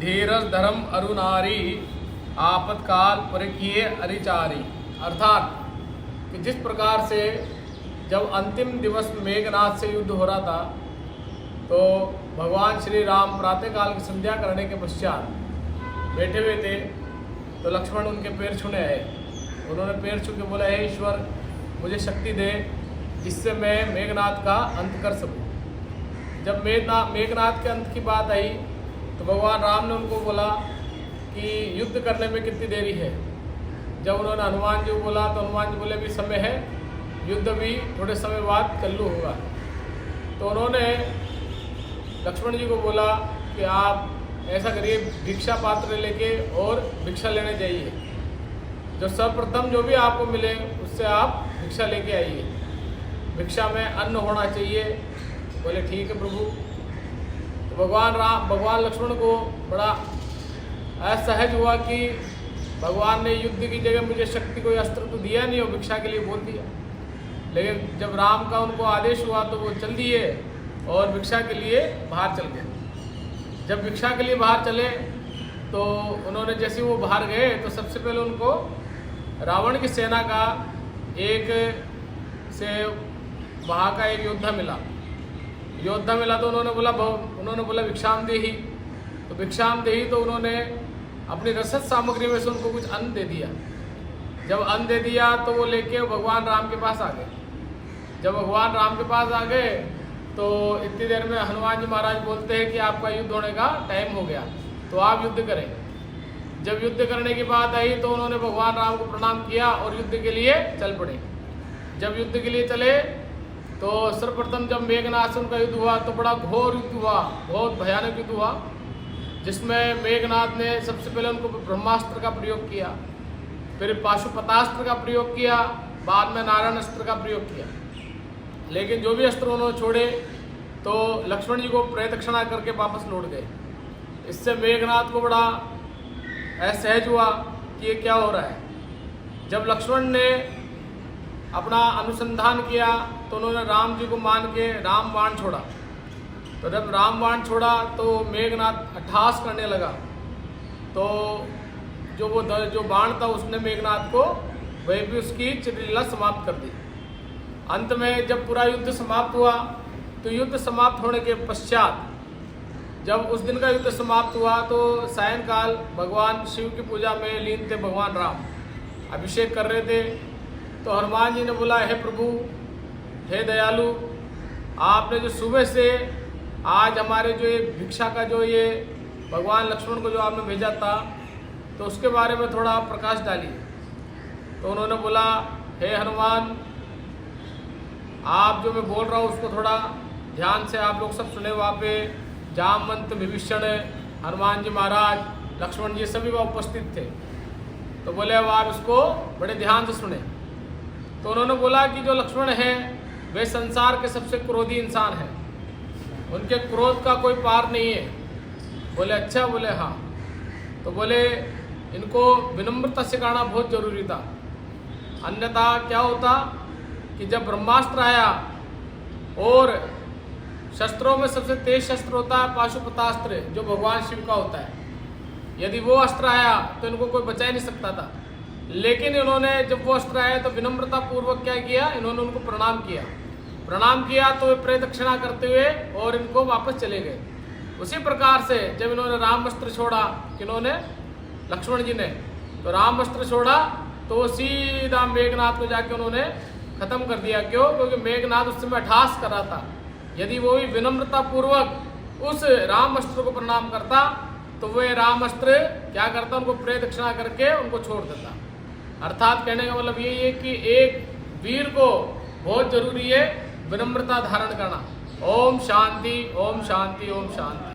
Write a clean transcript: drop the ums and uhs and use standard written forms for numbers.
धीरज धर्म अरुनारी आपतकाल परिकिए अरिचारी। अर्थात कि जिस प्रकार से जब अंतिम दिवस में मेघनाद से युद्ध हो रहा था तो भगवान श्री राम प्रातःकाल की संध्या करने के पश्चात बैठे हुए थे तो लक्ष्मण उनके पैर छूने आए। उन्होंने पैर छू के बोला, हे ईश्वर मुझे शक्ति दे जिससे मैं मेघनाद का अंत कर सकूं। जब मेघनाद के अंत की बात आई तो भगवान राम ने उनको बोला कि युद्ध करने में कितनी देरी है। जब उन्होंने हनुमान जी को बोला तो हनुमान जी बोले भी समय है, युद्ध भी थोड़े समय बाद चालू होगा। तो उन्होंने लक्ष्मण जी को बोला कि आप ऐसा करिए, भिक्षा पात्र लेके और भिक्षा लेने जाइए, जो सर्वप्रथम जो भी आपको मिले उससे आप भिक्षा लेके आइए, भिक्षा में अन्न होना चाहिए। बोले ठीक है प्रभु। तो भगवान लक्ष्मण को बड़ा असहज हुआ कि भगवान ने युद्ध की जगह मुझे शक्ति कोई अस्त्र तो दिया नहीं और भिक्षा के लिए बोल दिया। लेकिन जब राम का उनको आदेश हुआ तो वो चल दिए और भिक्षा के लिए बाहर चल गए। जब भिक्षा के लिए बाहर चले तो उन्होंने जैसे वो बाहर गए तो सबसे पहले उनको रावण की सेना का वहाँ का एक योद्धा मिला। तो उन्होंने बोला भिक्षाम देही। तो भिक्षाम देही तो उन्होंने अपनी रसद सामग्री में से उनको कुछ अन्न दे दिया। जब अन्न दे दिया तो वो लेके भगवान राम के पास आ गए। जब भगवान राम के पास आ गए तो इतनी देर में हनुमान जी महाराज बोलते हैं कि आपका युद्ध होने का टाइम हो गया, तो आप युद्ध करें। जब युद्ध करने की बात आई तो उन्होंने भगवान राम को प्रणाम किया और युद्ध के लिए चल पड़े। जब युद्ध के लिए चले तो सर्वप्रथम जब मेघनाद से उनका युद्ध हुआ तो बड़ा घोर युद्ध हुआ, बहुत भयानक युद्ध हुआ, जिसमें मेघनाद ने सबसे पहले उनको ब्रह्मास्त्र का प्रयोग किया, फिर पाशुपतास्त्र का प्रयोग किया, बाद में नारायण अस्त्र का प्रयोग किया। लेकिन जो भी अस्त्र उन्होंने छोड़े तो लक्ष्मण जी को प्रदक्षिणा करके वापस लौट गए। इससे मेघनाद को बड़ा असहज हुआ कि ये क्या हो रहा है। जब लक्ष्मण ने अपना अनुसंधान किया तो उन्होंने राम जी को मान के राम बाण छोड़ा। तो जब राम बाण छोड़ा तो मेघनाद अट्टहास करने लगा। तो जो बाण था उसने मेघनाद को वही भी उसकी चित्रलीला समाप्त कर दी। अंत में जब पूरा युद्ध समाप्त हुआ तो युद्ध समाप्त होने के पश्चात जब उस दिन का युद्ध समाप्त हुआ तो सायंकाल भगवान शिव की पूजा में लीन थे। भगवान राम अभिषेक कर रहे थे तो हनुमान जी ने बोला, हे प्रभु, हे दयालु, आपने जो सुबह से आज हमारे जो ये भिक्षा का जो ये भगवान लक्ष्मण को जो आपने भेजा था तो उसके बारे में थोड़ा प्रकाश डालिए। तो उन्होंने बोला, हे हनुमान, आप जो मैं बोल रहा हूँ उसको थोड़ा ध्यान से आप लोग सब सुने। वहाँ पे जामवंत, विभीषण, हनुमान जी महाराज, लक्ष्मण जी सभी वहाँ उपस्थित थे। तो बोले अब आप इसको बड़े ध्यान से सुने। तो उन्होंने बोला कि जो लक्ष्मण है वे संसार के सबसे क्रोधी इंसान हैं, उनके क्रोध का कोई पार नहीं है। बोले अच्छा। बोले हाँ। तो बोले इनको विनम्रता सिखाना बहुत जरूरी था, अन्यथा क्या होता कि जब ब्रह्मास्त्र आया और शस्त्रों में सबसे तेज शस्त्र होता है पाशुपतास्त्र जो भगवान शिव का होता है, यदि वो अस्त्र आया तो इनको कोई बचा ही नहीं सकता था। लेकिन इन्होंने जब वो अस्त्र आया तो विनम्रता पूर्वक क्या किया, इन्होंने उनको प्रणाम किया तो वे प्रदक्षिणा करते हुए और इनको वापस चले गए। उसी प्रकार से जब इन्होंने राम अस्त्र छोड़ा, इन्होंने लक्ष्मण जी ने तो राम अस्त्र छोड़ा तो सीधा मेघनाद को जाके उन्होंने खत्म कर दिया। क्यों? क्योंकि मेघनाद उस समय अट्टहास कर रहा था। यदि वो भी विनम्रता पूर्वक उस राम अस्त्र को प्रणाम करता तो वह राम अस्त्र क्या करता, उनको प्रदक्षिणा करके उनको छोड़ देता। अर्थात कहने का मतलब यही है कि एक वीर को बहुत जरूरी है विनम्रता धारण करना। ओम शांति, ओम शांति, ओम शांति।